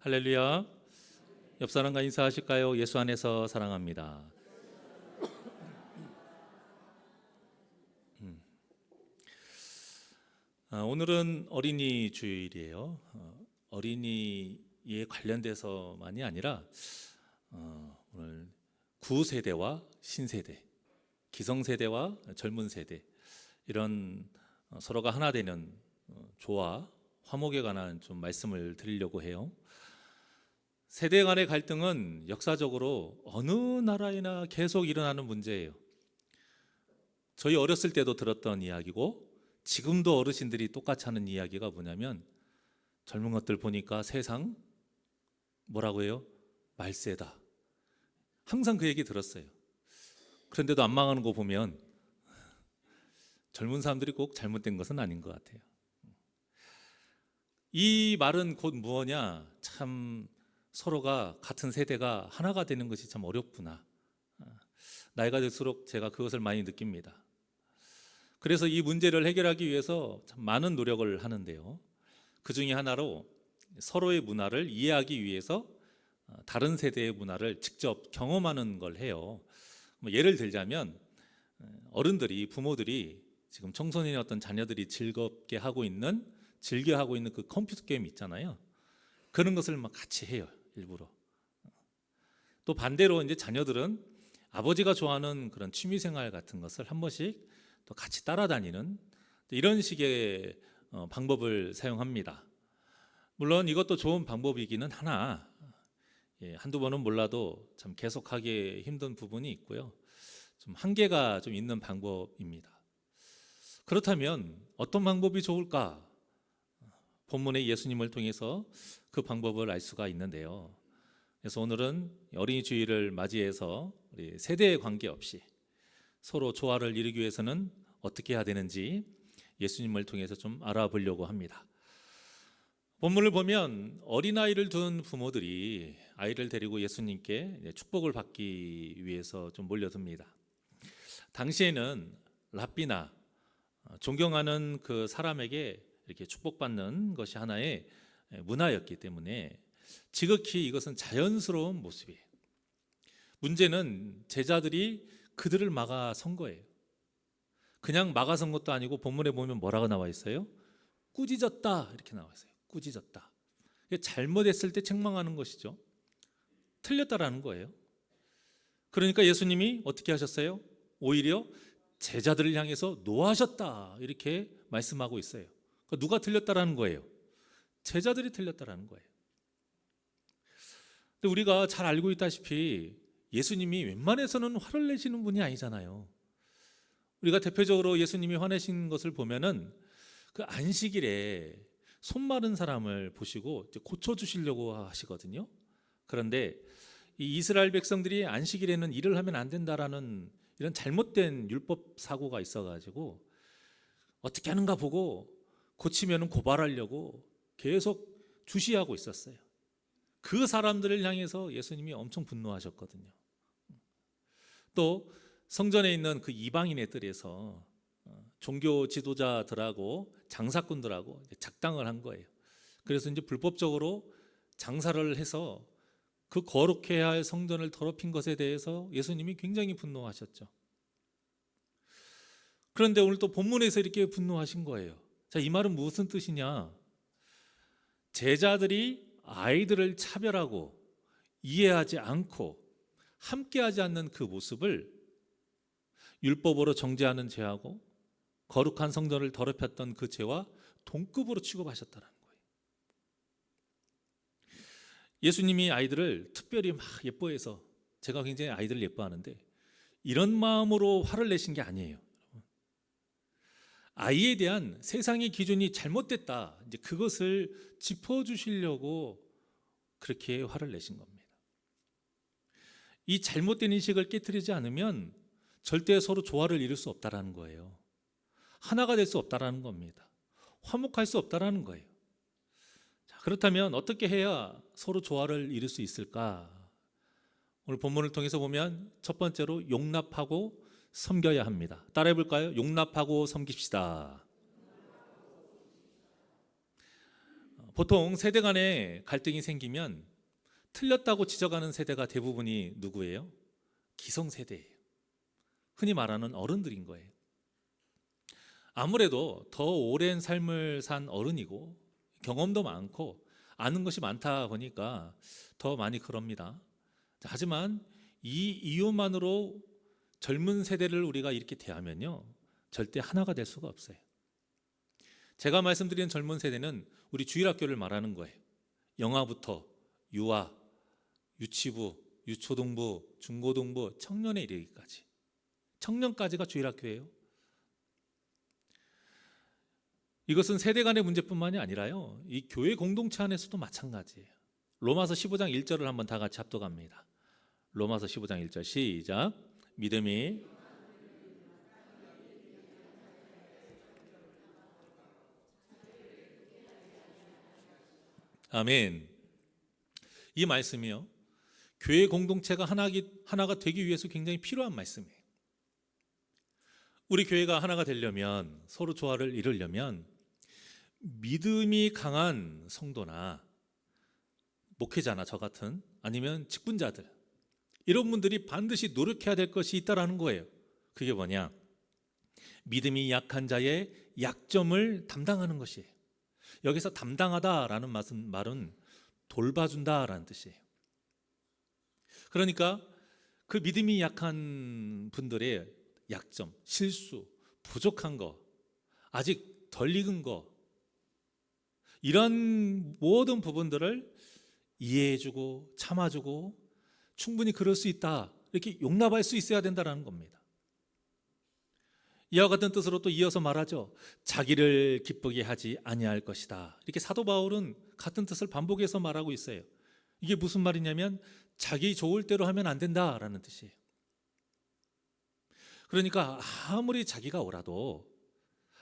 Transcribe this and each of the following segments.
할렐루야. 옆 사람과 인사하실까요? 예수 안에서 사랑합니다. 오늘은 어린이 주일이에요. 어린이에 관련돼서만이 아니라 오늘 구세대와 신세대, 기성세대와 젊은 세대, 이런 서로가 하나 되는 조화, 화목에 관한 좀 말씀을 드리려고 해요. 세대 간의 갈등은 역사적으로 어느 나라에나 계속 일어나는 문제예요. 저희 어렸을 때도 들었던 이야기고 지금도 어르신들이 똑같이 하는 이야기가 뭐냐면, 젊은 것들 보니까 세상 뭐라고 해요? 말세다. 항상 그 얘기 들었어요. 그런데도 안 망하는 거 보면 젊은 사람들이 꼭 잘못된 것은 아닌 것 같아요. 이 말은 곧 무엇냐? 참 서로가 같은 세대가 하나가 되는 것이 참 어렵구나. 나이가 들수록 제가 그것을 많이 느낍니다. 그래서 이 문제를 해결하기 위해서 참 많은 노력을 하는데요. 그 중에 하나로 서로의 문화를 이해하기 위해서 다른 세대의 문화를 직접 경험하는 걸 해요. 예를 들자면 어른들이, 부모들이 지금 청소년의 어떤 자녀들이 즐겁게 하고 있는, 즐겨 하고 있는 그 컴퓨터 게임 있잖아요. 그런 것을 막 같이 해요, 일부러. 또 반대로 이제 자녀들은 아버지가 좋아하는 그런 취미생활 같은 것을 한 번씩 또 같이 따라다니는 이런 식의 방법을 사용합니다. 물론 이것도 좋은 방법이기는 하나, 한두 번은 몰라도 참 계속하기 힘든 부분이 있고요. 좀 한계가 좀 있는 방법입니다. 그렇다면 어떤 방법이 좋을까? 본문의 예수님을 통해서 그 방법을 알 수가 있는데요. 그래서 오늘은 어린이 주일을 맞이해서 우리 세대에 관계없이 서로 조화를 이루기 위해서는 어떻게 해야 되는지 예수님을 통해서 좀 알아보려고 합니다. 본문을 보면 어린아이를 둔 부모들이 아이를 데리고 예수님께 축복을 받기 위해서 좀 몰려듭니다. 당시에는 랍비나, 존경하는 그 사람에게 이렇게 축복받는 것이 하나의 문화였기 때문에 지극히 이것은 자연스러운 모습이에요. 문제는 제자들이 그들을 막아선 거예요. 그냥 막아선 것도 아니고 본문에 보면 뭐라고 나와 있어요? 꾸짖었다, 이렇게 나와 있어요. 꾸짖었다. 잘못했을 때 책망하는 것이죠. 틀렸다라는 거예요. 그러니까 예수님이 어떻게 하셨어요? 오히려 제자들을 향해서 노하셨다, 이렇게 말씀하고 있어요. 그러니까 누가 틀렸다라는 거예요? 제자들이 틀렸다라는 거예요. 근데 우리가 잘 알고 있다시피 예수님이 웬만해서는 화를 내시는 분이 아니잖아요. 우리가 대표적으로 예수님이 화내신 것을 보면은 그 안식일에 손 마른 사람을 보시고 고쳐주시려고 하시거든요. 그런데 이 이스라엘 백성들이 안식일에는 일을 하면 안 된다라는 이런 잘못된 율법 사고가 있어가지고 어떻게 하는가 보고 고치면 고발하려고 계속 주시하고 있었어요. 그 사람들을 향해서 예수님이 엄청 분노하셨거든요. 또 성전에 있는 그 이방인의 뜰에서 종교 지도자들하고 장사꾼들하고 작당을 한 거예요. 그래서 이제 불법적으로 장사를 해서 그 거룩해야 할 성전을 더럽힌 것에 대해서 예수님이 굉장히 분노하셨죠. 그런데 오늘 또 본문에서 이렇게 분노하신 거예요. 자, 이 말은 무슨 뜻이냐? 제자들이 아이들을 차별하고 이해하지 않고 함께하지 않는 그 모습을 율법으로 정죄하는 죄하고 거룩한 성전을 더럽혔던 그 죄와 동급으로 취급하셨다는 거예요. 예수님이 아이들을 특별히 막 예뻐해서, 제가 굉장히 아이들을 예뻐하는데 이런 마음으로 화를 내신 게 아니에요. 아이에 대한 세상의 기준이 잘못됐다, 이제 그것을 짚어주시려고 그렇게 화를 내신 겁니다. 이 잘못된 인식을 깨트리지 않으면 절대 서로 조화를 이룰 수 없다라는 거예요. 하나가 될 수 없다라는 겁니다. 화목할 수 없다라는 거예요. 자, 그렇다면 어떻게 해야 서로 조화를 이룰 수 있을까? 오늘 본문을 통해서 보면 첫 번째로 용납하고 섬겨야 합니다. 따라해 볼까요? 용납하고 섬깁시다. 보통 세대 간에 갈등이 생기면 틀렸다고 지적하는 세대가 대부분이 누구예요? 기성세대예요. 흔히 말하는 어른들인 거예요. 아무래도 더 오랜 삶을 산 어른이고 경험도 많고 아는 것이 많다 보니까 더 많이 그럽니다. 하지만 이 이유만으로 젊은 세대를 우리가 이렇게 대하면요, 절대 하나가 될 수가 없어요. 제가 말씀드리는 젊은 세대는 우리 주일학교를 말하는 거예요. 영아부터 유아, 유치부, 유초등부, 중고등부, 청년에 이르기까지. 청년까지가 주일학교예요. 이것은 세대 간의 문제뿐만이 아니라요, 이 교회 공동체 안에서도 마찬가지예요. 로마서 15장 1절을 한번 다 같이 합독합니다. 로마서 15장 1절 시작. 믿음이 아멘. 이 말씀이요, 교회 공동체가 하나가 되기 위해서 굉장히 필요한 말씀이에요. 우리 교회가 하나가 되려면, 서로 조화를 이루려면 믿음이 강한 성도나 목회자나 저 같은, 아니면 직분자들, 이런 분들이 반드시 노력해야 될 것이 있다라는 거예요. 그게 뭐냐? 믿음이 약한 자의 약점을 담당하는 것이에요. 여기서 담당하다라는 말은 돌봐준다라는 뜻이에요. 그러니까 그 믿음이 약한 분들의 약점, 실수, 부족한 거, 아직 덜 익은 거, 이런 모든 부분들을 이해해주고 참아주고 충분히 그럴 수 있다, 이렇게 용납할 수 있어야 된다는 겁니다. 이와 같은 뜻으로 또 이어서 말하죠. 자기를 기쁘게 하지 아니할 것이다. 이렇게 사도 바울은 같은 뜻을 반복해서 말하고 있어요. 이게 무슨 말이냐면 자기 좋을 대로 하면 안 된다라는 뜻이에요. 그러니까 아무리 자기가 옳아도,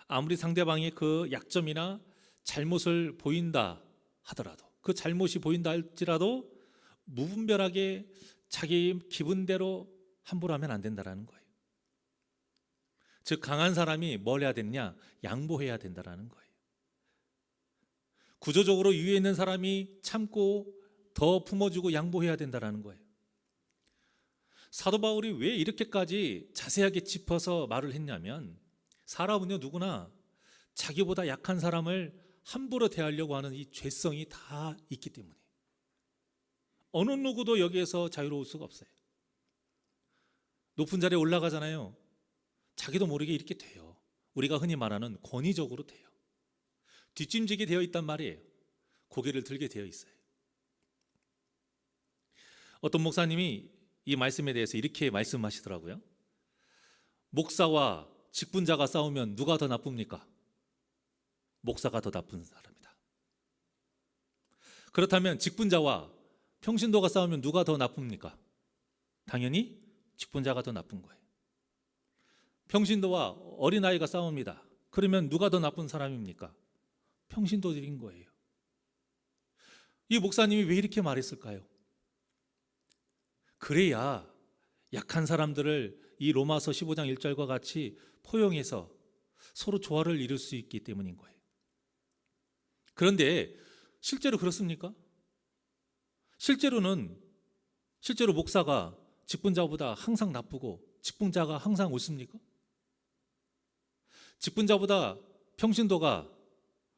아무리 상대방이 그 약점이나 잘못을 보인다 하더라도, 그 잘못이 보인다 할지라도 무분별하게 자기 기분대로 함부로 하면 안 된다라는 거예요. 즉 강한 사람이 뭘 해야 되느냐? 양보해야 된다라는 거예요. 구조적으로 위에 있는 사람이 참고 더 품어주고 양보해야 된다라는 거예요. 사도 바울이 왜 이렇게까지 자세하게 짚어서 말을 했냐면, 사람은요 누구나 자기보다 약한 사람을 함부로 대하려고 하는 이 죄성이 다 있기 때문에 어느 누구도 여기에서 자유로울 수가 없어요. 높은 자리에 올라가잖아요. 자기도 모르게 이렇게 돼요. 우리가 흔히 말하는 권위적으로 돼요. 뒷짐지게 되어 있단 말이에요. 고개를 들게 되어 있어요. 어떤 목사님이 이 말씀에 대해서 이렇게 말씀하시더라고요. 목사와 직분자가 싸우면 누가 더 나쁩니까? 목사가 더 나쁜 사람이다. 그렇다면 직분자와 평신도가 싸우면 누가 더 나쁩니까? 당연히 직분자가 더 나쁜 거예요. 평신도와 어린아이가 싸웁니다. 그러면 누가 더 나쁜 사람입니까? 평신도들인 거예요. 이 목사님이 왜 이렇게 말했을까요? 그래야 약한 사람들을 이 로마서 15장 1절과 같이 포용해서 서로 조화를 이룰 수 있기 때문인 거예요. 그런데 실제로 그렇습니까? 실제로 목사가 직분자보다 항상 나쁘고 직분자가 항상 옳습니까? 직분자보다 평신도가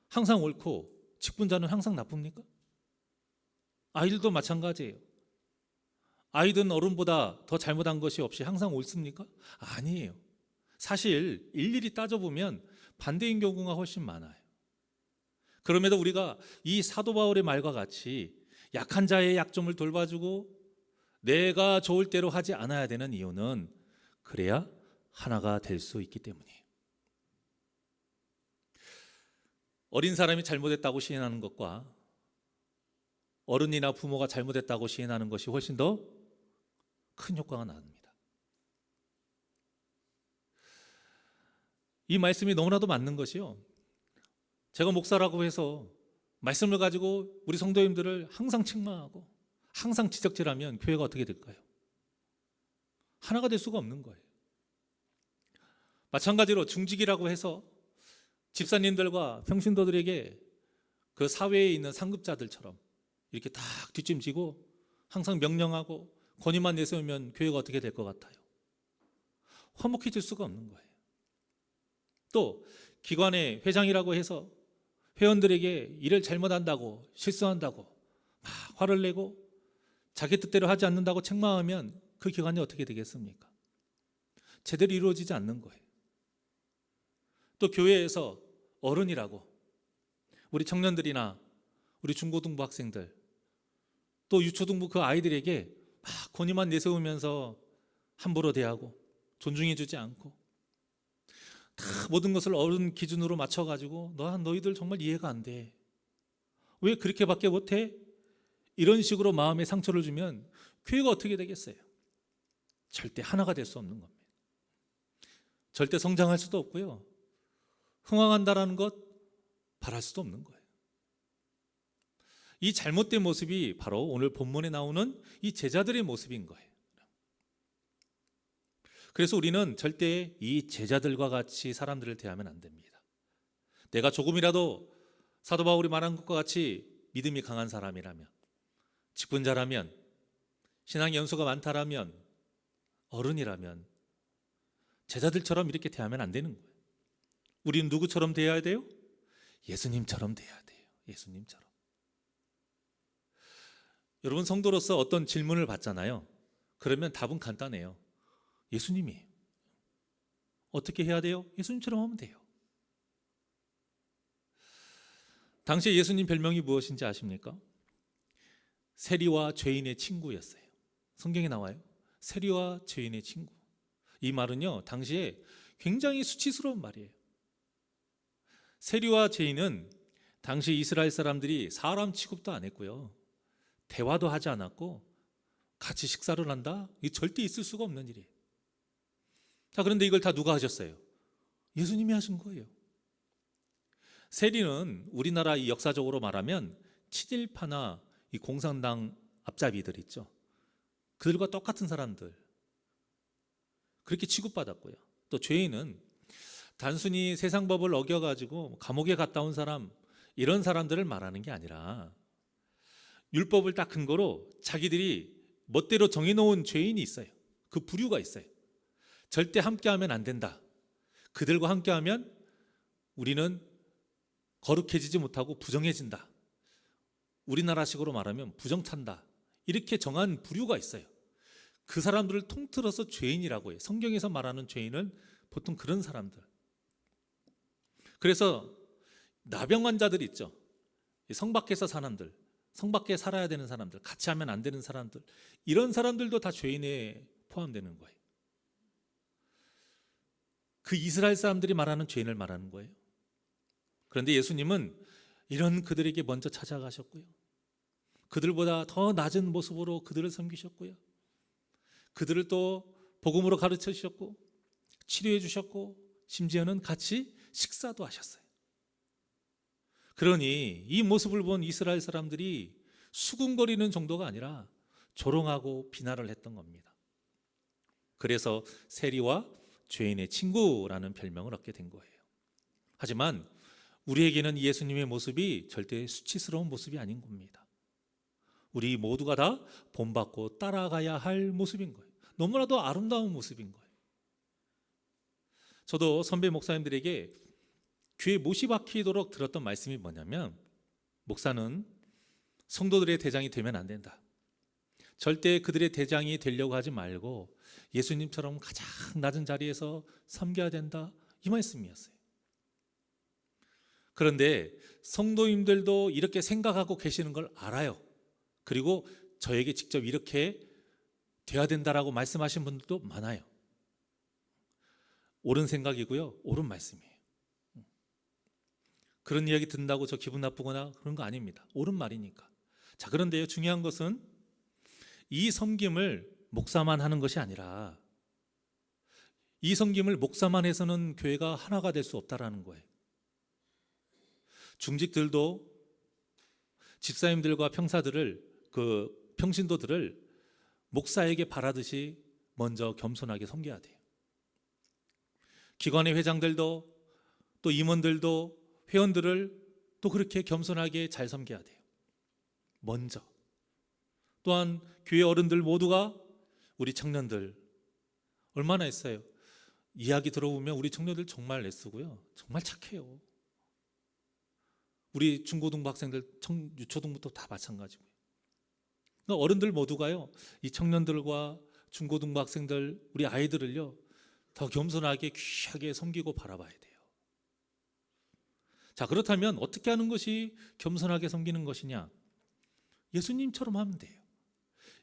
항상 옳고 직분자는 항상 나쁩니까? 아이들도 마찬가지예요. 아이들은 어른보다 더 잘못한 것이 없이 항상 옳습니까? 아니에요. 사실 일일이 따져보면 반대인 경우가 훨씬 많아요. 그럼에도 우리가 이 사도 바울의 말과 같이 약한 자의 약점을 돌봐주고 내가 좋을 대로 하지 않아야 되는 이유는 그래야 하나가 될 수 있기 때문이에요. 어린 사람이 잘못했다고 시인하는 것과 어른이나 부모가 잘못했다고 시인하는 것이 훨씬 더 큰 효과가 납니다. 이 말씀이 너무나도 맞는 것이요, 제가 목사라고 해서 말씀을 가지고 우리 성도님들을 항상 책망하고 항상 지적질하면 교회가 어떻게 될까요? 하나가 될 수가 없는 거예요. 마찬가지로 중직이라고 해서 집사님들과 평신도들에게 그 사회에 있는 상급자들처럼 이렇게 딱 뒷짐지고 항상 명령하고 권위만 내세우면 교회가 어떻게 될 것 같아요? 화목해질 수가 없는 거예요. 또 기관의 회장이라고 해서 회원들에게 일을 잘못한다고, 실수한다고 막 화를 내고 자기 뜻대로 하지 않는다고 책망하면 그 기관이 어떻게 되겠습니까? 제대로 이루어지지 않는 거예요. 또 교회에서 어른이라고 우리 청년들이나 우리 중고등부 학생들, 또 유초등부 그 아이들에게 막 권위만 내세우면서 함부로 대하고 존중해주지 않고 다 모든 것을 어른 기준으로 맞춰가지고 너희들 정말 이해가 안 돼. 왜 그렇게밖에 못해? 이런 식으로 마음에 상처를 주면 교회가 어떻게 되겠어요? 절대 하나가 될 수 없는 겁니다. 절대 성장할 수도 없고요. 흥왕한다라는 것 바랄 수도 없는 거예요. 이 잘못된 모습이 바로 오늘 본문에 나오는 이 제자들의 모습인 거예요. 그래서 우리는 절대 이 제자들과 같이 사람들을 대하면 안 됩니다. 내가 조금이라도 사도 바울이 말한 것과 같이 믿음이 강한 사람이라면, 직분자라면, 신앙 연수가 많다라면, 어른이라면 제자들처럼 이렇게 대하면 안 되는 거예요. 우리는 누구처럼 대해야 돼요? 예수님처럼 대해야 돼요. 예수님처럼. 여러분, 성도로서 어떤 질문을 받잖아요. 그러면 답은 간단해요. 예수님이에요. 어떻게 해야 돼요? 예수님처럼 하면 돼요. 당시에 예수님 별명이 무엇인지 아십니까? 세리와 죄인의 친구였어요. 성경에 나와요. 세리와 죄인의 친구. 이 말은요, 당시에 굉장히 수치스러운 말이에요. 세리와 죄인은 당시 이스라엘 사람들이 사람 취급도 안 했고요, 대화도 하지 않았고 같이 식사를 한다? 이게 절대 있을 수가 없는 일이에요. 자, 그런데 이걸 다 누가 하셨어요? 예수님이 하신 거예요. 세리는 우리나라 이 역사적으로 말하면 친일파나 이 공산당 앞잡이들 있죠. 그들과 똑같은 사람들, 그렇게 취급받았고요. 또 죄인은 단순히 세상 법을 어겨가지고 감옥에 갔다 온 사람, 이런 사람들을 말하는 게 아니라 율법을 딱 근거로 자기들이 멋대로 정해놓은 죄인이 있어요. 그 부류가 있어요. 절대 함께하면 안 된다. 그들과 함께하면 우리는 거룩해지지 못하고 부정해진다. 우리나라식으로 말하면 부정찬다. 이렇게 정한 부류가 있어요. 그 사람들을 통틀어서 죄인이라고 해요. 성경에서 말하는 죄인은 보통 그런 사람들. 그래서 나병 환자들 있죠. 성 밖에서 사람들, 성 밖에 살아야 되는 사람들, 같이 하면 안 되는 사람들, 이런 사람들도 다 죄인에 포함되는 거예요. 그 이스라엘 사람들이 말하는 죄인을 말하는 거예요. 그런데 예수님은 이런 그들에게 먼저 찾아가셨고요, 그들보다 더 낮은 모습으로 그들을 섬기셨고요, 그들을 또 복음으로 가르쳐 주셨고 치료해 주셨고 심지어는 같이 식사도 하셨어요. 그러니 이 모습을 본 이스라엘 사람들이 수군거리는 정도가 아니라 조롱하고 비난을 했던 겁니다. 그래서 세리와 죄인의 친구라는 별명을 얻게 된 거예요. 하지만 우리에게는 예수님의 모습이 절대 수치스러운 모습이 아닌 겁니다. 우리 모두가 다 본받고 따라가야 할 모습인 거예요. 너무나도 아름다운 모습인 거예요. 저도 선배 목사님들에게 귀에 못이 박히도록 들었던 말씀이 뭐냐면, 목사는 성도들의 대장이 되면 안 된다. 절대 그들의 대장이 되려고 하지 말고 예수님처럼 가장 낮은 자리에서 섬겨야 된다, 이 말씀이었어요. 그런데 성도님들도 이렇게 생각하고 계시는 걸 알아요. 그리고 저에게 직접 이렇게 돼야 된다라고 말씀하신 분들도 많아요. 옳은 생각이고요, 옳은 말씀이에요. 그런 이야기 듣는다고 저 기분 나쁘거나 그런 거 아닙니다. 옳은 말이니까. 자, 그런데요, 중요한 것은 이 섬김을 목사만 하는 것이 아니라 이 섬김을 목사만 해서는 교회가 하나가 될 수 없다라는 거예요. 중직들도 집사님들과 평신도들을 목사에게 바라듯이 먼저 겸손하게 섬겨야 돼요. 기관의 회장들도 또 임원들도 회원들을 또 그렇게 겸손하게 잘 섬겨야 돼요. 먼저. 또한 교회 어른들 모두가 우리 청년들 얼마나 애써요. 이야기 들어보면 우리 청년들 정말 애쓰고요. 정말 착해요. 우리 중고등부 학생들, 유초등부터 다 마찬가지고요. 그러니까 어른들 모두가요, 이 청년들과 중고등부 학생들, 우리 아이들을요, 더 겸손하게 귀하게 섬기고 바라봐야 돼요. 자, 그렇다면 어떻게 하는 것이 겸손하게 섬기는 것이냐? 예수님처럼 하면 돼요.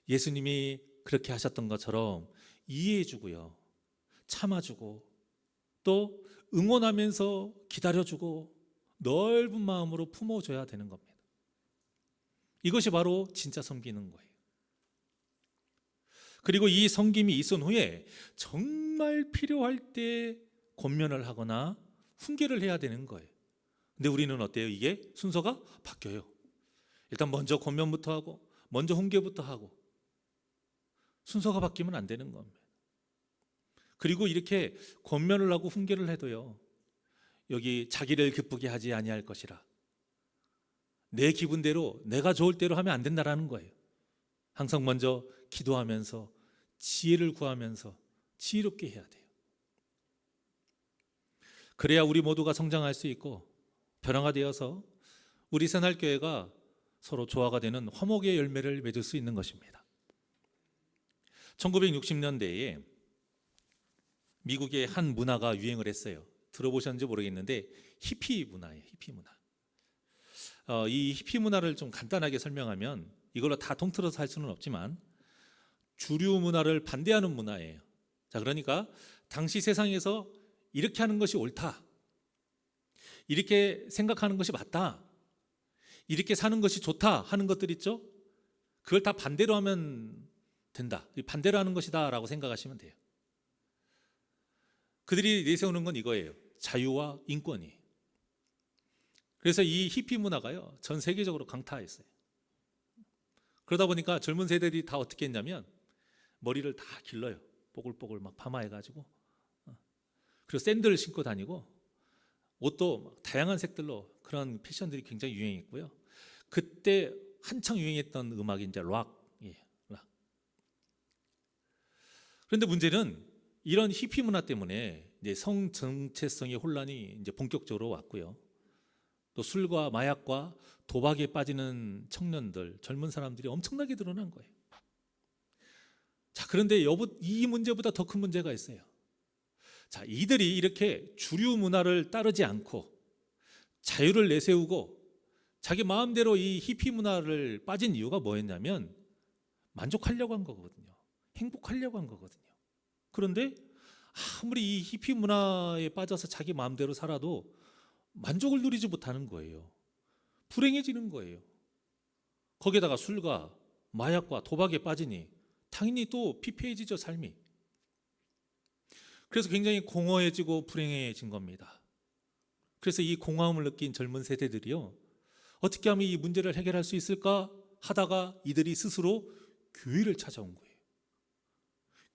예수님이 그렇게 하셨던 것처럼 이해해주고요, 참아주고, 또 응원하면서 기다려주고 넓은 마음으로 품어줘야 되는 겁니다. 이것이 바로 진짜 섬기는 거예요. 그리고 이 섬김이 있은 후에 정말 필요할 때 권면을 하거나 훈계를 해야 되는 거예요. 근데 우리는 어때요? 이게 순서가 바뀌어요. 일단 먼저 권면부터 하고 먼저 훈계부터 하고 순서가 바뀌면 안 되는 겁니다. 그리고 이렇게 권면을 하고 훈계를 해도요, 여기 자기를 기쁘게 하지 아니할 것이라, 내 기분대로 내가 좋을 대로 하면 안 된다라는 거예요. 항상 먼저 기도하면서 지혜를 구하면서 지혜롭게 해야 돼요. 그래야 우리 모두가 성장할 수 있고 변화가 되어서 우리 새날교회가 서로 조화가 되는 화목의 열매를 맺을 수 있는 것입니다. 1960년대에 미국의 한 문화가 유행을 했어요. 들어보셨는지 모르겠는데 히피 문화예요. 히피 문화. 이 히피 문화를 좀 간단하게 설명하면, 이걸로 다 통틀어서 할 수는 없지만 주류 문화를 반대하는 문화예요. 자, 그러니까 당시 세상에서 이렇게 하는 것이 옳다, 이렇게 생각하는 것이 맞다, 이렇게 사는 것이 좋다 하는 것들 있죠. 그걸 다 반대로 하면 된다, 반대로 하는 것이다 라고 생각하시면 돼요. 그들이 내세우는 건 이거예요. 자유와 인권이. 그래서 이 히피 문화가요, 전 세계적으로 강타했어요. 그러다 보니까 젊은 세대들이 다 어떻게 했냐면 머리를 다 길러요. 뽀글뽀글 막 파마해가지고, 그리고 샌들을 신고 다니고, 옷도 막 다양한 색들로, 그런 패션들이 굉장히 유행했고요. 그때 한창 유행했던 음악이 이제 락이에요. 락. 그런데 문제는 이런 히피 문화 때문에 이제 성 정체성의 혼란이 이제 본격적으로 왔고요. 또 술과 마약과 도박에 빠지는 청년들, 젊은 사람들이 엄청나게 늘어난 거예요. 자, 그런데 이 문제보다 더 큰 문제가 있어요. 자, 이들이 이렇게 주류 문화를 따르지 않고 자유를 내세우고 자기 마음대로 이 히피 문화를 빠진 이유가 뭐였냐면 만족하려고 한 거거든요. 행복하려고 한 거거든요. 그런데 아무리 이 히피 문화에 빠져서 자기 마음대로 살아도 만족을 누리지 못하는 거예요. 불행해지는 거예요. 거기에다가 술과 마약과 도박에 빠지니 당연히 또 피폐해지죠, 삶이. 그래서 굉장히 공허해지고 불행해진 겁니다. 그래서 이 공허함을 느낀 젊은 세대들이요, 어떻게 하면 이 문제를 해결할 수 있을까 하다가 이들이 스스로 교회를 찾아온 거예요.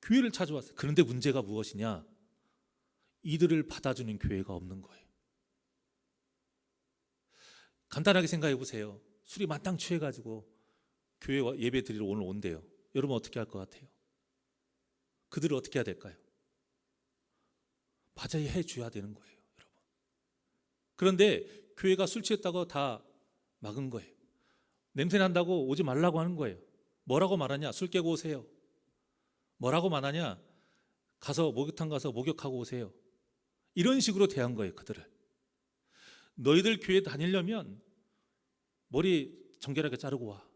교회를 찾아왔어요. 그런데 문제가 무엇이냐? 이들을 받아주는 교회가 없는 거예요. 간단하게 생각해 보세요. 술이 만땅 취해가지고 교회 예배 드리러 오늘 온대요. 여러분 어떻게 할 것 같아요? 그들을 어떻게 해야 될까요? 맞아야 해줘야 되는 거예요, 여러분. 그런데 교회가 술 취했다고 다 막은 거예요. 냄새 난다고 오지 말라고 하는 거예요. 뭐라고 말하냐? 술 깨고 오세요. 뭐라고 말하냐? 가서 목욕탕 가서 목욕하고 오세요. 이런 식으로 대한 거예요, 그들을. 너희들 교회 다니려면 머리 정결하게 자르고 와.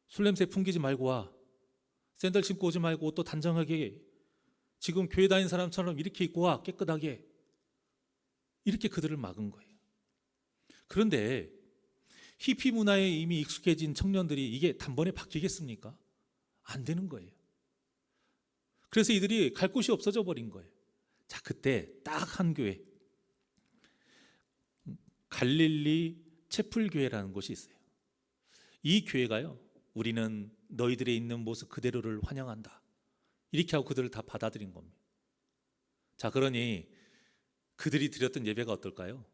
술 냄새 풍기지 말고 와. 샌들 신고 오지 말고 옷도 단정하게, 지금 교회 다니는 사람처럼 이렇게 입고 와, 깨끗하게. 이렇게 그들을 막은 거예요. 그런데 히피 문화에 이미 익숙해진 청년들이 이게 단번에 바뀌겠습니까? 안 되는 거예요. 그래서 이들이 갈 곳이 없어져 버린 거예요. 자, 그때 딱 한 교회, 갈릴리 채플교회라는 곳이 있어요. 이 교회가요, 우리는 너희들의 있는 모습 그대로를 환영한다, 이렇게 하고 그들을 다 받아들인 겁니다. 자, 그러니 그들이 드렸던 예배가 어떨까요?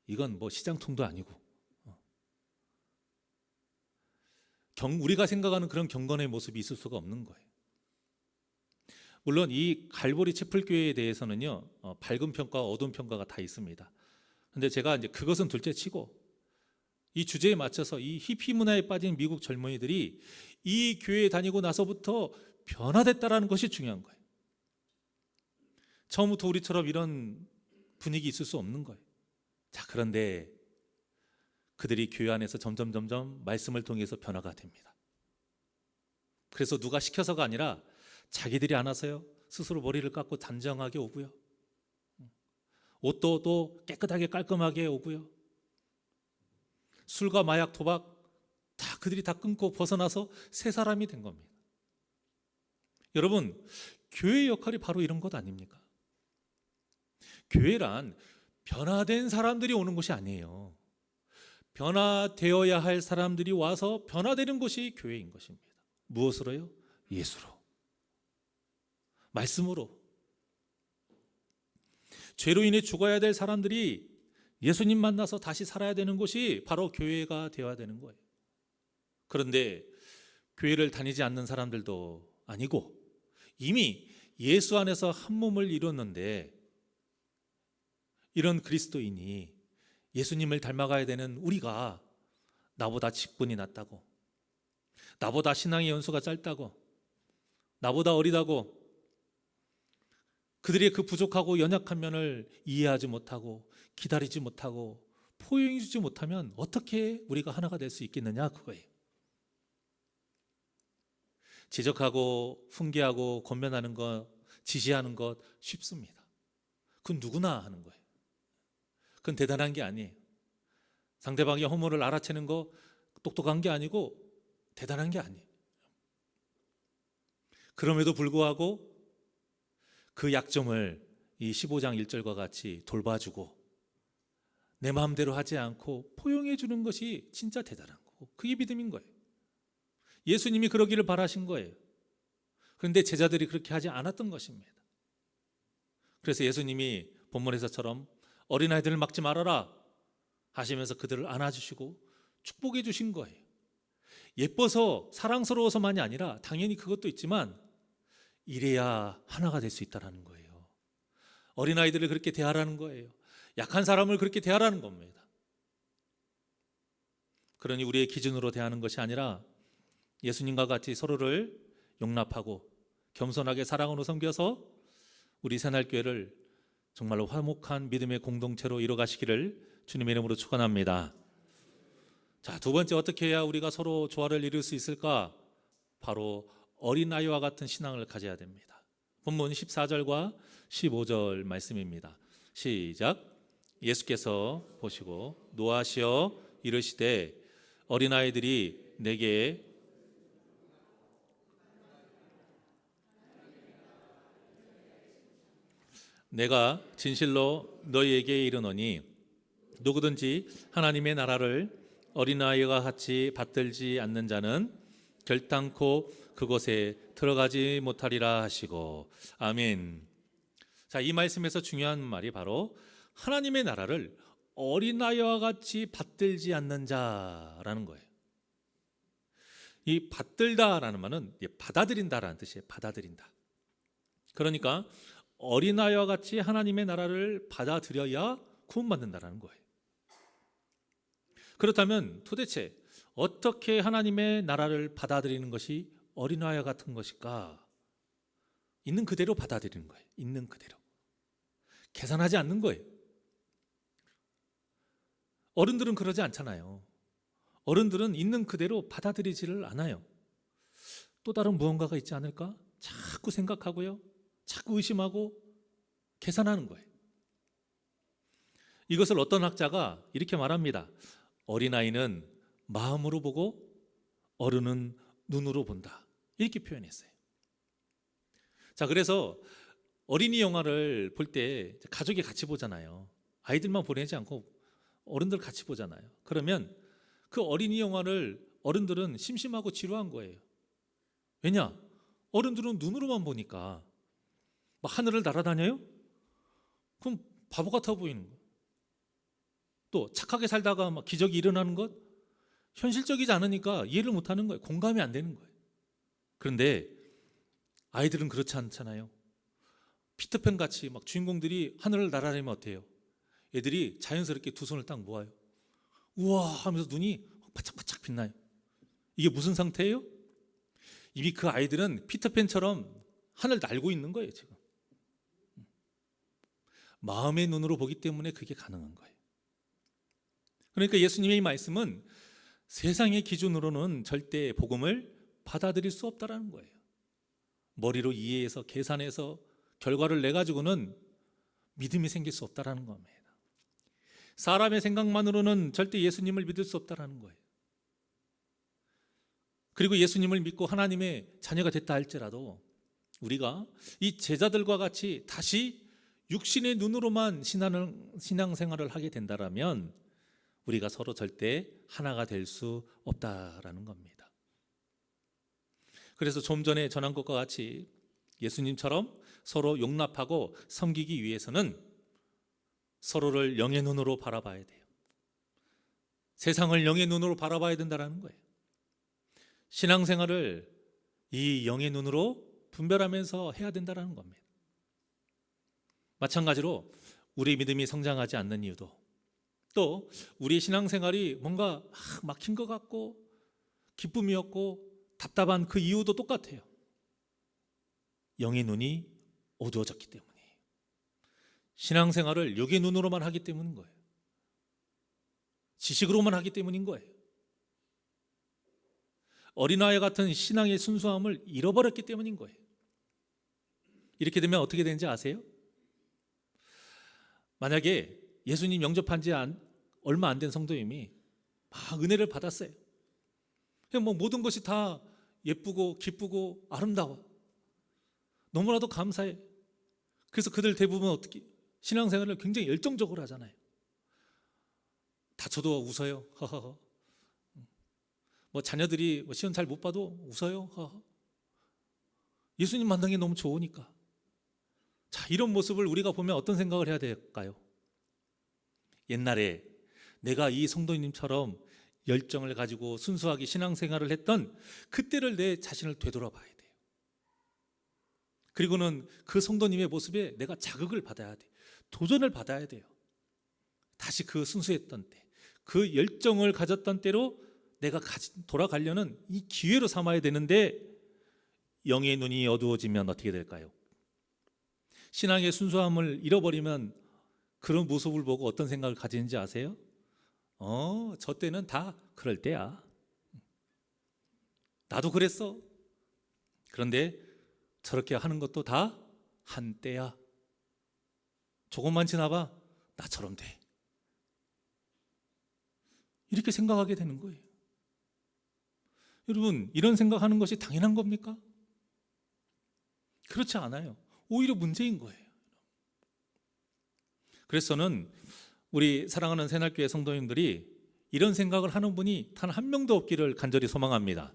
이건 뭐 시장통도 아니고 우리가 생각하는 그런 경건의 모습이 있을 수가 없는 거예요. 물론 이 갈보리 채플교회에 대해서는요, 밝은 평가와 어두운 평가가 다 있습니다. 근데 제가 이제 그것은 둘째치고 이 주제에 맞춰서 이 히피 문화에 빠진 미국 젊은이들이 이 교회에 다니고 나서부터 변화됐다라는 것이 중요한 거예요. 처음부터 우리처럼 이런 분위기 있을 수 없는 거예요. 자, 그런데 그들이 교회 안에서 점점 말씀을 통해서 변화가 됩니다. 그래서 누가 시켜서가 아니라 자기들이 알아서요, 스스로 머리를 깎고 단정하게 오고요, 옷도 또 깨끗하게 깔끔하게 오고요, 술과 마약, 도박 다 그들이 다 끊고 벗어나서 새 사람이 된 겁니다. 여러분, 교회의 역할이 바로 이런 것 아닙니까? 교회란 변화된 사람들이 오는 곳이 아니에요. 변화되어야 할 사람들이 와서 변화되는 곳이 교회인 것입니다. 무엇으로요? 예수로, 말씀으로. 죄로 인해 죽어야 될 사람들이 예수님 만나서 다시 살아야 되는 곳이 바로 교회가 되어야 되는 거예요. 그런데 교회를 다니지 않는 사람들도 아니고 이미 예수 안에서 한 몸을 이뤘는데, 이런 그리스도인이 예수님을 닮아가야 되는 우리가 나보다 직분이 낮다고, 나보다 신앙의 연수가 짧다고, 나보다 어리다고, 그들의 그 부족하고 연약한 면을 이해하지 못하고 기다리지 못하고 포용해 주지 못하면 어떻게 우리가 하나가 될 수 있겠느냐, 그거예요. 지적하고 훈계하고 권면하는 것, 지시하는 것 쉽습니다. 그건 누구나 하는 거예요. 그건 대단한 게 아니에요. 상대방의 허물을 알아채는 거 똑똑한 게 아니고 대단한 게 아니에요. 그럼에도 불구하고 그 약점을 이 15장 1절과 같이 돌봐주고 내 마음대로 하지 않고 포용해 주는 것이 진짜 대단한 거고, 그게 믿음인 거예요. 예수님이 그러기를 바라신 거예요. 그런데 제자들이 그렇게 하지 않았던 것입니다. 그래서 예수님이 본문에서처럼 어린아이들을 막지 말아라 하시면서 그들을 안아주시고 축복해 주신 거예요. 예뻐서 사랑스러워서만이 아니라 당연히 그것도 있지만 이래야 하나가 될 수 있다는 거예요. 어린아이들을 그렇게 대하라는 거예요. 약한 사람을 그렇게 대하라는 겁니다. 그러니 우리의 기준으로 대하는 것이 아니라 예수님과 같이 서로를 용납하고 겸손하게 사랑으로 섬겨서 우리 새날교회를 정말로 화목한 믿음의 공동체로 이뤄가시기를 주님의 이름으로 축원합니다. 자, 두 번째, 어떻게 해야 우리가 서로 조화를 이룰 수 있을까? 바로 어린아이와 같은 신앙을 가져야 됩니다. 본문 14절과 15절 말씀입니다. 시작. 예수께서 보시고 노하시어 이르시되 어린아이들이 내게 내가 진실로 너희에게 이르노니 누구든지 하나님의 나라를 어린아이와 같이 받들지 않는 자는 결단코 그곳에 들어가지 못하리라 하시고. 아멘. 자, 이 말씀에서 중요한 말이 바로 하나님의 나라를 어린아이와 같이 받들지 않는 자라는 거예요. 이 받들다라는 말은 받아들인다라는 뜻이에요. 받아들인다. 그러니까 어린아이와 같이 하나님의 나라를 받아들여야 구원받는다라는 거예요. 그렇다면 도대체 어떻게 하나님의 나라를 받아들이는 것이 어린아이와 같은 것일까? 있는 그대로 받아들이는 거예요. 있는 그대로. 계산하지 않는 거예요. 어른들은 그러지 않잖아요. 어른들은 있는 그대로 받아들이지를 않아요. 또 다른 무언가가 있지 않을까? 자꾸 생각하고요, 자꾸 의심하고 계산하는 거예요. 이것을 어떤 학자가 이렇게 말합니다. 어린아이는 마음으로 보고 어른은 눈으로 본다, 이렇게 표현했어요. 자, 그래서 어린이 영화를 볼 때 가족이 같이 보잖아요. 아이들만 보내지 않고 어른들 같이 보잖아요. 그러면 그 어린이 영화를 어른들은 심심하고 지루한 거예요. 왜냐? 어른들은 눈으로만 보니까. 막 하늘을 날아다녀요? 그럼 바보 같아 보이는 거예요. 또 착하게 살다가 막 기적이 일어나는 것, 현실적이지 않으니까 이해를 못하는 거예요. 공감이 안 되는 거예요. 그런데 아이들은 그렇지 않잖아요. 피터팬 같이 막 주인공들이 하늘을 날아다니면 어때요? 애들이 자연스럽게 두 손을 딱 모아요. 우와 하면서 눈이 바짝바짝 빛나요. 이게 무슨 상태예요? 이미 그 아이들은 피터팬처럼 하늘 날고 있는 거예요. 지금 마음의 눈으로 보기 때문에 그게 가능한 거예요. 그러니까 예수님의 이 말씀은 세상의 기준으로는 절대 복음을 받아들일 수 없다라는 거예요. 머리로 이해해서 계산해서 결과를 내 가지고는 믿음이 생길 수 없다라는 겁니다. 사람의 생각만으로는 절대 예수님을 믿을 수 없다라는 거예요. 그리고 예수님을 믿고 하나님의 자녀가 됐다 할지라도 우리가 이 제자들과 같이 다시 육신의 눈으로만 신앙생활을 하게 된다면 우리가 서로 절대 하나가 될 수 없다라는 겁니다. 그래서 좀 전에 전한 것과 같이 예수님처럼 서로 용납하고 섬기기 위해서는 서로를 영의 눈으로 바라봐야 돼요. 세상을 영의 눈으로 바라봐야 된다는 거예요. 신앙생활을 이 영의 눈으로 분별하면서 해야 된다는 겁니다. 마찬가지로 우리 믿음이 성장하지 않는 이유도, 또 우리 신앙생활이 뭔가 막힌 것 같고 기쁨이 없고 답답한 그 이유도 똑같아요. 영의 눈이 어두워졌기 때문이에요. 신앙생활을 육의 눈으로만 하기 때문인 거예요. 지식으로만 하기 때문인 거예요. 어린아이 같은 신앙의 순수함을 잃어버렸기 때문인 거예요. 이렇게 되면 어떻게 되는지 아세요? 만약에 예수님 영접한 지 얼마 안 된 성도님이 막 은혜를 받았어요. 그냥 뭐 모든 것이 다 예쁘고 기쁘고 아름다워. 너무나도 감사해. 그래서 그들 대부분 어떻게 신앙생활을 굉장히 열정적으로 하잖아요. 다쳐도 웃어요. 허허허. 뭐 자녀들이 시험 잘 못 봐도 웃어요. 허허. 예수님 만난 게 너무 좋으니까. 자, 이런 모습을 우리가 보면 어떤 생각을 해야 될까요? 옛날에 내가 이 성도님처럼 열정을 가지고 순수하게 신앙생활을 했던 그때를 내 자신을 되돌아봐야 돼요. 그리고는 그 성도님의 모습에 내가 자극을 받아야 돼요. 도전을 받아야 돼요. 다시 그 순수했던 때, 그 열정을 가졌던 때로 내가 돌아가려는 이 기회로 삼아야 되는데 영의 눈이 어두워지면 어떻게 될까요? 신앙의 순수함을 잃어버리면 그런 모습을 보고 어떤 생각을 가지는지 아세요? 저 때는 다 그럴 때야. 나도 그랬어. 그런데 저렇게 하는 것도 다 한때야. 조금만 지나봐 나처럼 돼. 이렇게 생각하게 되는 거예요. 여러분, 이런 생각하는 것이 당연한 겁니까? 그렇지 않아요. 오히려 문제인 거예요. 그래서는 우리 사랑하는 새날교회 성도님들이 이런 생각을 하는 분이 단 한 명도 없기를 간절히 소망합니다.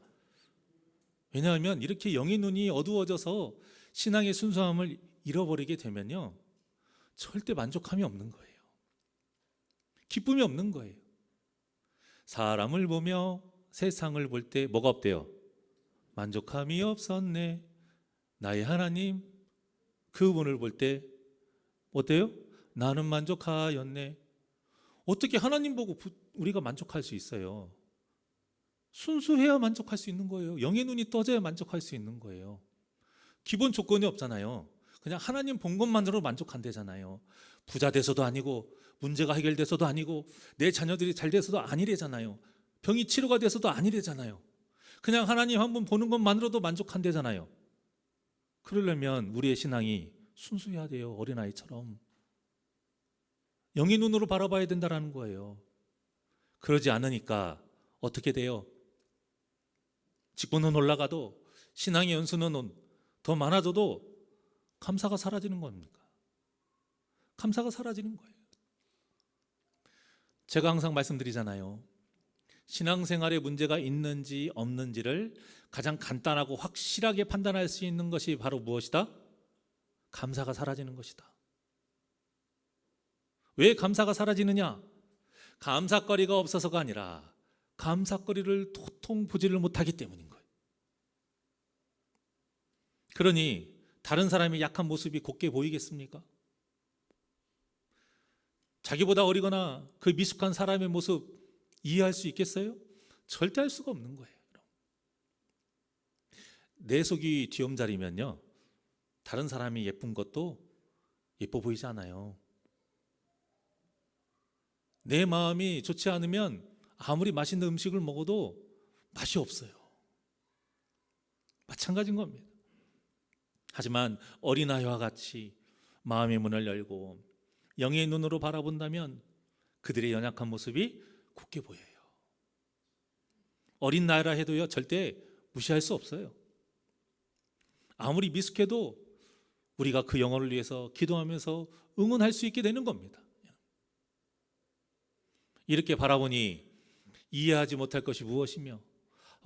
왜냐하면 이렇게 영의 눈이 어두워져서 신앙의 순수함을 잃어버리게 되면요, 절대 만족함이 없는 거예요. 기쁨이 없는 거예요. 사람을 보며 세상을 볼 때 뭐가 없대요? 만족함이 없었네. 나의 하나님 그분을 볼 때 어때요? 나는 만족하였네. 어떻게 하나님 보고 우리가 만족할 수 있어요? 순수해야 만족할 수 있는 거예요. 영의 눈이 떠져야 만족할 수 있는 거예요. 기본 조건이 없잖아요. 그냥 하나님 본 것만으로 만족한대잖아요. 부자 돼서도 아니고 문제가 해결돼서도 아니고 내 자녀들이 잘 돼서도 아니래잖아요. 병이 치료가 돼서도 아니래잖아요. 그냥 하나님 한 번 보는 것만으로도 만족한대잖아요. 그러려면 우리의 신앙이 순수해야 돼요. 어린아이처럼 영의 눈으로 바라봐야 된다는 거예요. 그러지 않으니까 어떻게 돼요? 직분은 올라가도 신앙의 연수는 더 많아져도 감사가 사라지는 겁니까? 감사가 사라지는 거예요. 제가 항상 말씀드리잖아요. 신앙생활에 문제가 있는지 없는지를 가장 간단하고 확실하게 판단할 수 있는 것이 바로 무엇이다? 감사가 사라지는 것이다. 왜 감사가 사라지느냐? 감사거리가 없어서가 아니라 감사거리를 도통 보지를 못하기 때문인 거예요. 그러니 다른 사람이 약한 모습이 곱게 보이겠습니까? 자기보다 어리거나 그 미숙한 사람의 모습 이해할 수 있겠어요? 절대 할 수가 없는 거예요. 내 속이 뒤엄자리면요, 다른 사람이 예쁜 것도 예뻐 보이지 않아요. 내 마음이 좋지 않으면 아무리 맛있는 음식을 먹어도 맛이 없어요. 마찬가지인 겁니다. 하지만 어린아이와 같이 마음의 문을 열고 영의 눈으로 바라본다면 그들의 연약한 모습이 곱게 보여요. 어린 나이라 해도요, 절대 무시할 수 없어요. 아무리 미숙해도 우리가 그 영혼을 위해서 기도하면서 응원할 수 있게 되는 겁니다. 이렇게 바라보니 이해하지 못할 것이 무엇이며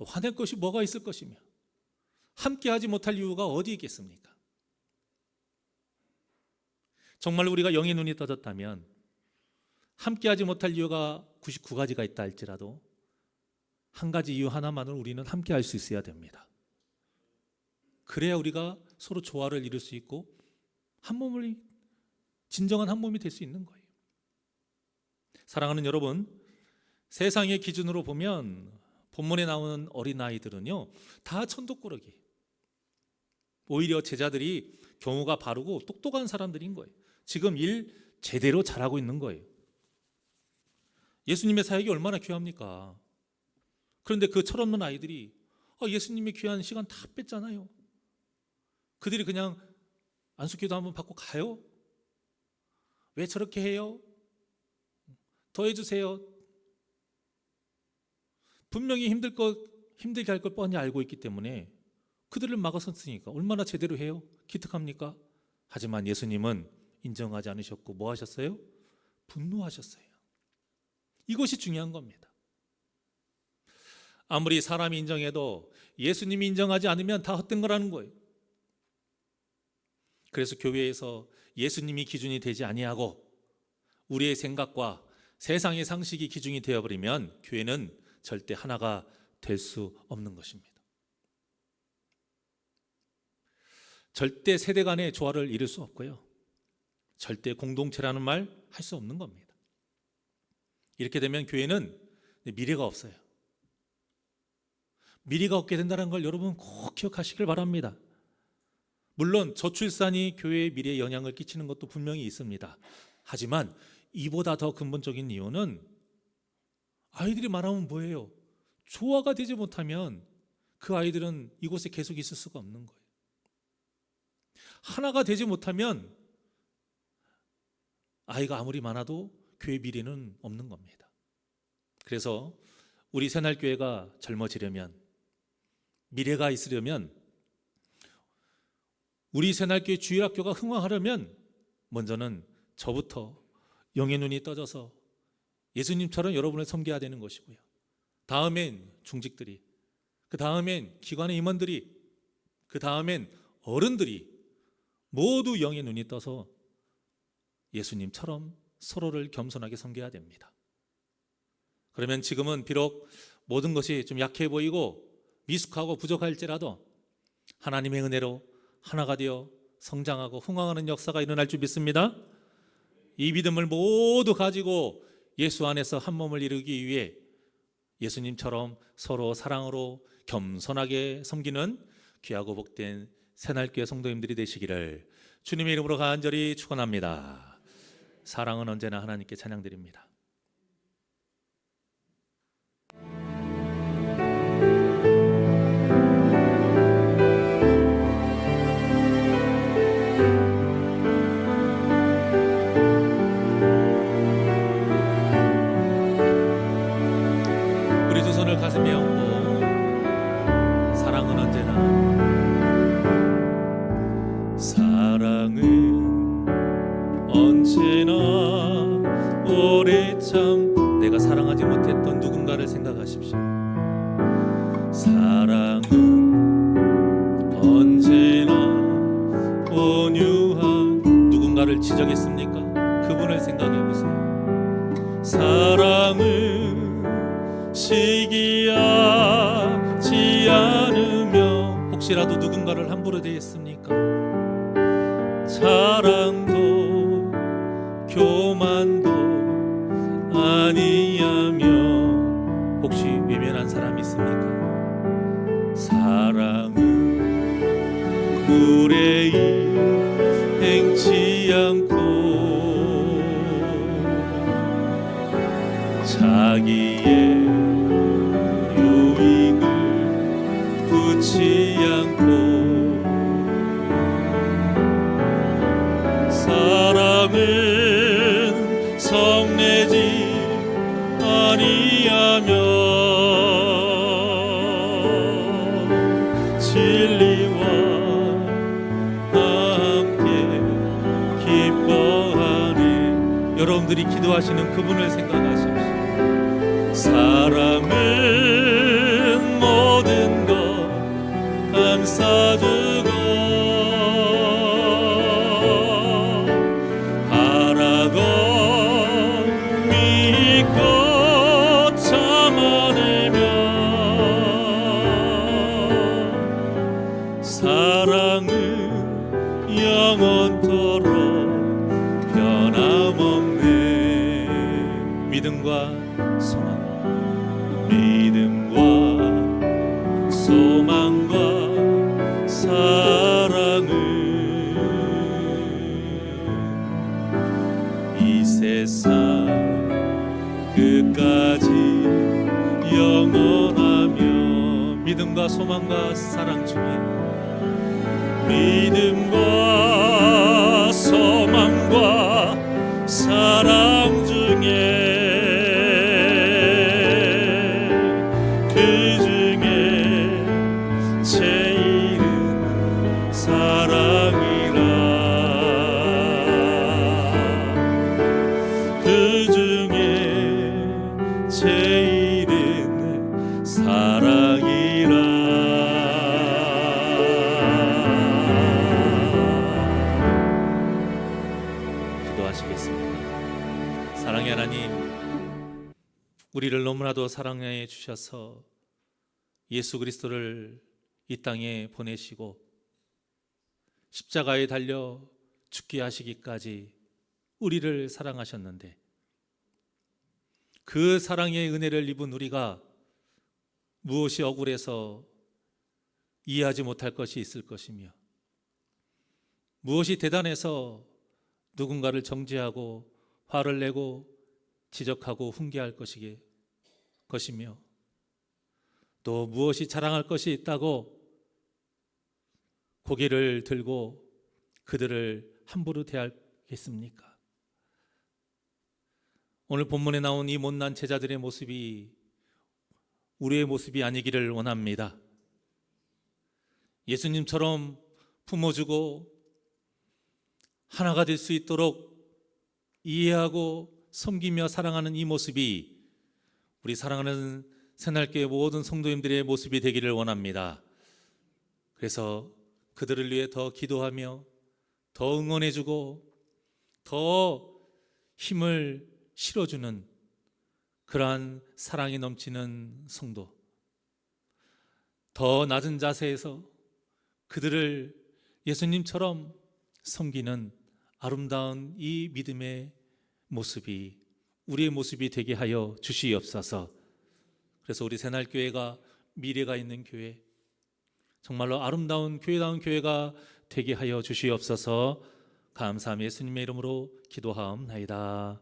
화낼 것이 뭐가 있을 것이며 함께하지 못할 이유가 어디 있겠습니까? 정말 우리가 영의 눈이 떠졌다면 함께하지 못할 이유가 99가지가 있다 할지라도 한 가지 이유 하나만으로 우리는 함께할 수 있어야 됩니다. 그래야 우리가 서로 조화를 이룰 수 있고 한 몸을, 진정한 한 몸이 될 수 있는 거예요. 사랑하는 여러분, 세상의 기준으로 보면 본문에 나오는 어린아이들은요 다 천도꾸러기, 오히려 제자들이 경우가 바르고 똑똑한 사람들인 거예요. 지금 일 제대로 잘하고 있는 거예요. 예수님의 사역이 얼마나 귀합니까? 그런데 그 철없는 아이들이 예수님의 귀한 시간 다 뺐잖아요. 그들이 그냥 안수기도 한번 받고 가요? 왜 저렇게 해요? 더 해주세요. 분명히 힘들게 할 걸 뻔히 알고 있기 때문에 그들을 막아섰으니까 얼마나 제대로 해요? 기특합니까? 하지만 예수님은 인정하지 않으셨고 뭐 하셨어요? 분노하셨어요. 이것이 중요한 겁니다. 아무리 사람이 인정해도 예수님이 인정하지 않으면 다 헛된 거라는 거예요. 그래서 교회에서 예수님이 기준이 되지 아니하고 우리의 생각과 세상의 상식이 기준이 되어버리면 교회는 절대 하나가 될 수 없는 것입니다. 절대 세대 간의 조화를 이룰 수 없고요, 절대 공동체라는 말 할 수 없는 겁니다. 이렇게 되면 교회는 미래가 없어요. 미래가 없게 된다는 걸 여러분 꼭 기억하시길 바랍니다. 물론 저출산이 교회의 미래에 영향을 끼치는 것도 분명히 있습니다. 하지만 이보다 더 근본적인 이유는 아이들이 말하면 뭐예요? 조화가 되지 못하면 그 아이들은 이곳에 계속 있을 수가 없는 거예요. 하나가 되지 못하면 아이가 아무리 많아도 교회 미래는 없는 겁니다. 그래서 우리 새날교회가 젊어지려면, 미래가 있으려면, 우리 새날교회 주일학교가 흥황하려면 먼저는 저부터 영의 눈이 떠져서 예수님처럼 여러분을 섬겨야 되는 것이고요, 다음엔 중직들이, 그 다음엔 기관의 임원들이, 그 다음엔 어른들이 모두 영의 눈이 떠서 예수님처럼 서로를 겸손하게 섬겨야 됩니다. 그러면 지금은 비록 모든 것이 좀 약해 보이고 미숙하고 부족할지라도 하나님의 은혜로 하나가 되어 성장하고 흥황하는 역사가 일어날 줄 믿습니다. 이 믿음을 모두 가지고 예수 안에서 한 몸을 이루기 위해 예수님처럼 서로 사랑으로 겸손하게 섬기는 귀하고 복된 새날교회 성도님들이 되시기를 주님의 이름으로 간절히 축원합니다. 사랑은 언제나 하나님께 찬양드립니다. 우리 두 손을 가슴에 얹고 사랑은 언제나, 사랑은 언제나 오래 참, 내가 사랑하지 못했던 누군가를 생각하십시오. 사랑은 언제나 온유한, 누군가를 지적했습니까? 그분을 생각해 보세요. 사랑은 시기하지 않으며 혹시라도 누군가를 함부로 대했습니까? 자랑도 교만도 아니하며 혹시 외면한 사람이 있습니까? 사랑은 무례히 행치 않고 자기의 유익을 붙지 않고 사랑은 성내지 아니하며 진리와 함께 기뻐하네. 여러분들이 기도하시는 그분을 생각하십시오. 사랑은 모든 것 감싸주고 바라고 믿고 참아내며 사랑은 영원토록 변함없네. 믿음과 소망, 믿음과 소망과 사랑은 이 세상 끝까지 영원하며 믿음과 소망과 사랑 중에 믿음과 소망과 사랑 중에 그 중에 제일은 사랑이라. 그 중에 제일은 사랑이라. 기도하시겠습니다. 사랑의 하나님, 우리를 너무나도 사랑해 주셔서 예수 그리스도를 이 땅에 보내시고 십자가에 달려 죽게 하시기까지 우리를 사랑하셨는데 그 사랑의 은혜를 입은 우리가 무엇이 억울해서 이해하지 못할 것이 있을 것이며 무엇이 대단해서 누군가를 정죄하고 화를 내고 지적하고 훈계할 것이며 또 무엇이 자랑할 것이 있다고 고개를 들고 그들을 함부로 대하겠습니까? 오늘 본문에 나온 이 못난 제자들의 모습이 우리의 모습이 아니기를 원합니다. 예수님처럼 품어주고 하나가 될 수 있도록 이해하고 섬기며 사랑하는 이 모습이 우리 사랑하는 새날교회 모든 성도님들의 모습이 되기를 원합니다. 그래서 그들을 위해 더 기도하며 더 응원해주고 더 힘을 실어주는 그러한 사랑이 넘치는 성도, 더 낮은 자세에서 그들을 예수님처럼 섬기는 아름다운 이 믿음의 모습이 우리의 모습이 되게 하여 주시옵소서. 그래서 우리 새날교회가 미래가 있는 교회, 정말로 아름다운 교회다운 교회가 되게 하여 주시옵소서. 감사함 예수님의 이름으로 기도하옵나이다.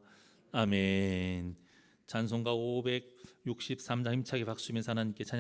아멘. 찬송가 563장 힘차게 박수면서 하나님께 찬양.